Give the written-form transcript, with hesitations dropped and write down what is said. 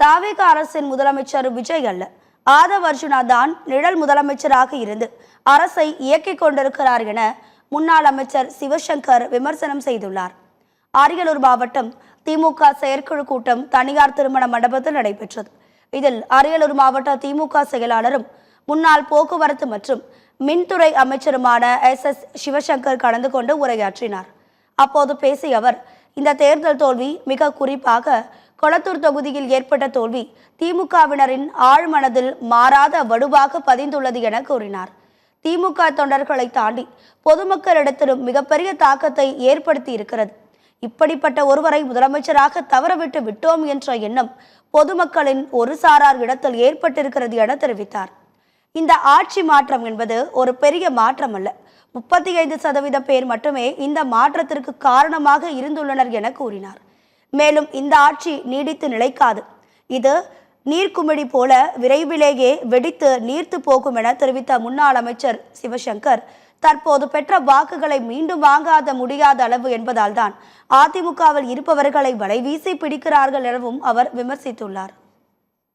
தாவேக அரசின் முதலமைச்சர் விஜய் அல்ல, ஆதவ் அர்ஜுனா தான் நிழல் முதலமைச்சராக இருந்து அரசை இயக்கிக் கொண்டிருக்கிறார் என முன்னாள் அமைச்சர் சிவசங்கர் விமர்சனம் செய்துள்ளார். அரியலூர் மாவட்டம் திமுக செயற்குழு கூட்டம் தனியார் திருமண மண்டபத்தில் நடைபெற்றது. இதில் அரியலூர் மாவட்ட திமுக செயலாளரும் முன்னாள் போக்குவரத்து மற்றும் மின்துறை அமைச்சருமான SS சிவசங்கர் கலந்து கொண்டு உரையாற்றினார். அப்போது பேசிய அவர், இந்த தேர்தல் தோல்வி மிக குறிப்பாக கொளத்தூர் தொகுதியில் ஏற்பட்ட தோல்வி திமுகவினரின் ஆழ்மனதில் மாறாத வடுவாக பதிந்துள்ளது என கூறினார். திமுக தொண்டர்களை தாண்டி பொதுமக்களிடத்திலும் மிகப்பெரிய தாக்கத்தை ஏற்படுத்தி இருக்கிறது. இப்படிப்பட்ட ஒருவரை முதலமைச்சராக தவறவிட்டு விட்டோம் என்ற எண்ணம் பொதுமக்களின் ஒரு சாரார் இடத்தில் ஏற்பட்டிருக்கிறது என தெரிவித்தார். இந்த ஆட்சி மாற்றம் என்பது ஒரு பெரிய மாற்றம் அல்ல, 35% பேர் மட்டுமே இந்த மாற்றத்திற்கு காரணமாக இருந்துள்ளனர் என கூறினார். மேலும் இந்த ஆட்சி நீடித்து நிலைக்காது, இது நீர்க்குமிழி போல விரைவிலேயே வெடித்து நீர்த்து போகும் என தெரிவித்த முன்னாள் அமைச்சர் சிவசங்கர், தற்போது பெற்ற வாக்குகளை மீண்டும் வாங்காத முடியாத அளவு என்பதால் தான் அதிமுகவில் இருப்பவர்களை வலைவீசி பிடிக்கிறார்கள் எனவும் அவர் விமர்சித்துள்ளார்.